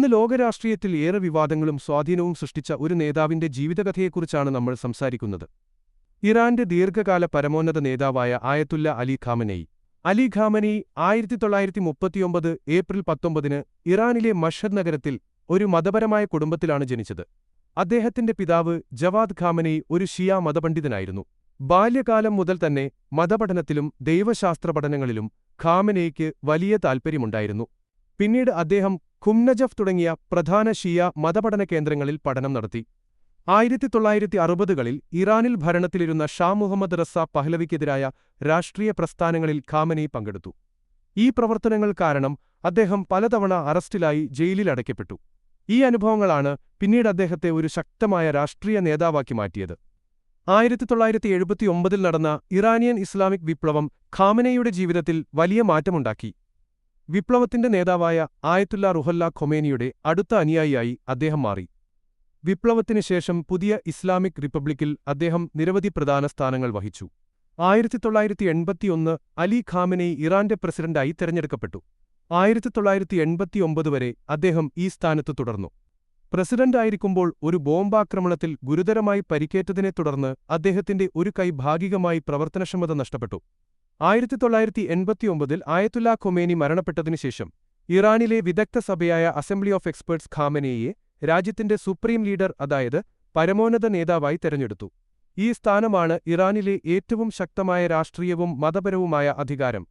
ഇന്ന് ലോകരാഷ്ട്രീയത്തിൽ ഏറെ വിവാദങ്ങളും സ്വാധീനവും സൃഷ്ടിച്ച ഒരു നേതാവിന്റെ ജീവിതകഥയെക്കുറിച്ചാണ് നമ്മൾ സംസാരിക്കുന്നത്. ഇറാന്റെ ദീർഘകാല പരമോന്നത നേതാവായ ആയത്തുല്ല അലി ഖാമനെയി. അലി ഖാമനെയി 1939 ഏപ്രിൽ 19 ഇറാനിലെ മഷ്ഹദ് നഗരത്തിൽ ഒരു മതപരമായ കുടുംബത്തിലാണ് ജനിച്ചത്. അദ്ദേഹത്തിന്റെ പിതാവ് ജവാദ് ഖാമനെയി ഒരു ഷിയ മതപണ്ഡിതനായിരുന്നു. ബാല്യകാലം മുതൽ തന്നെ മതപഠനത്തിലും ദൈവശാസ്ത്രപഠനങ്ങളിലും ഖാമനെയിക്ക് വലിയ താൽപ്പര്യമുണ്ടായിരുന്നു. പിന്നീട് അദ്ദേഹം ഖുംനജഫ് തുടങ്ങിയ പ്രധാന ഷിയ മതപഠന കേന്ദ്രങ്ങളിൽ പഠനം നടത്തി. 1960കളിൽ ഇറാനിൽ ഭരണത്തിലിരുന്ന ഷാ മുഹമ്മദ് റസ പഹ്ലവിക്കെതിരായ രാഷ്ട്രീയ പ്രസ്ഥാനങ്ങളിൽ ഖാമനെയി പങ്കെടുത്തു. ഈ പ്രവർത്തനങ്ങൾ കാരണം അദ്ദേഹം പലതവണ അറസ്റ്റിലായി ജയിലിലടയ്ക്കപ്പെട്ടു. ഈ അനുഭവങ്ങളാണ് പിന്നീട് അദ്ദേഹത്തെ ഒരു ശക്തമായ രാഷ്ട്രീയ നേതാവാക്കി മാറ്റിയത്. 1979ൽ നടന്ന ഇറാനിയൻ ഇസ്ലാമിക് വിപ്ലവം ഖാമനെയിയുടെ ജീവിതത്തിൽ വലിയ മാറ്റമുണ്ടാക്കി. വിപ്ലവത്തിന്റെ നേതാവായ ആയത്തുല്ല റുഹല്ല ഖൊമേനിയുടെ അടുത്ത അനുയായിയായി അദ്ദേഹം മാറി. വിപ്ലവത്തിന് ശേഷം പുതിയ ഇസ്ലാമിക് റിപ്പബ്ലിക്കിൽ അദ്ദേഹം നിരവധി പ്രധാന സ്ഥാനങ്ങൾ വഹിച്ചു. 1981 അലി ഖാമനെയി ഇറാന്റെ പ്രസിഡന്റായി തെരഞ്ഞെടുക്കപ്പെട്ടു. 1989 വരെ അദ്ദേഹം ഈ സ്ഥാനത്ത് തുടർന്നു. പ്രസിഡന്റായിരിക്കുമ്പോൾ ഒരു ബോംബാക്രമണത്തിൽ ഗുരുതരമായി പരിക്കേറ്റതിനെ തുടർന്ന് അദ്ദേഹത്തിന്റെ ഒരു കൈ ഭാഗികമായി പ്രവർത്തനക്ഷമത നഷ്ടപ്പെട്ടു. 1989ൽ ആയത്തുല്ല ഖൊമേനി മരണപ്പെട്ടതിനുശേഷം ഇറാനിലെ വിദഗ്ധ സഭയായ അസംബ്ലി ഓഫ് എക്സ്പേർട്സ് ഖാമനെയിയെ രാജ്യത്തിന്റെ സുപ്രീം ലീഡർ, അതായത് പരമോന്നത നേതാവായി തെരഞ്ഞെടുത്തു. ഈ സ്ഥാനമാണ് ഇറാനിലെ ഏറ്റവും ശക്തമായ രാഷ്ട്രീയവും മതപരവുമായ അധികാരം.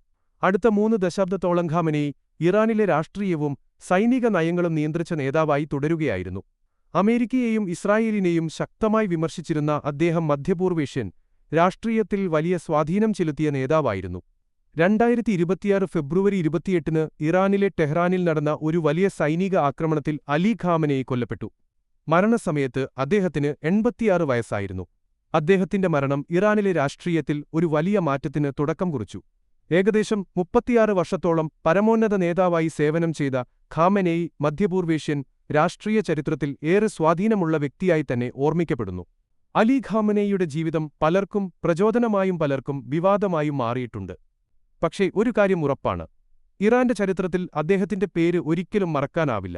അടുത്ത 3 ദശാബ്ദത്തോളം ഖാമനെയി ഇറാനിലെ രാഷ്ട്രീയവും സൈനിക നയങ്ങളും നിയന്ത്രിച്ച നേതാവായി തുടരുകയായിരുന്നു. അമേരിക്കയെയും ഇസ്രായേലിനെയും ശക്തമായി വിമർശിച്ചിരുന്ന അദ്ദേഹം മധ്യപൂർവേഷ്യൻ രാഷ്ട്രീയത്തിൽ വലിയ സ്വാധീനം ചെലുത്തിയ നേതാവായിരുന്നു. 2026 ഫെബ്രുവരി 28 ഇറാനിലെ ടെഹ്റാനിൽ നടന്ന ഒരു വലിയ സൈനിക ആക്രമണത്തിൽ അലി ഖാമനെയി കൊല്ലപ്പെട്ടു. മരണസമയത്ത് അദ്ദേഹത്തിന് 86 വയസ്സായിരുന്നു. അദ്ദേഹത്തിന്റെ മരണം ഇറാനിലെ രാഷ്ട്രീയത്തിൽ ഒരു വലിയ മാറ്റത്തിന് തുടക്കം കുറിച്ചു. ഏകദേശം 36 വർഷത്തോളം പരമോന്നത നേതാവായി സേവനം ചെയ്ത ഖാമനെയി മധ്യപൂർവേഷ്യൻ രാഷ്ട്രീയ ചരിത്രത്തിൽ ഏറെ സ്വാധീനമുള്ള വ്യക്തിയായി തന്നെ ഓർമ്മിക്കപ്പെടുന്നു. അലി ഖാമനെയിയുടെ ജീവിതം പലർക്കും പ്രചോദനമായും പലർക്കും വിവാദമായും മാറിയിട്ടുണ്ട്. പക്ഷേ ഒരു കാര്യം ഉറപ്പാണ്: ഇറാന്റെ ചരിത്രത്തിൽ അദ്ദേഹത്തിന്റെ പേര് ഒരിക്കലും മറക്കാനാവില്ല.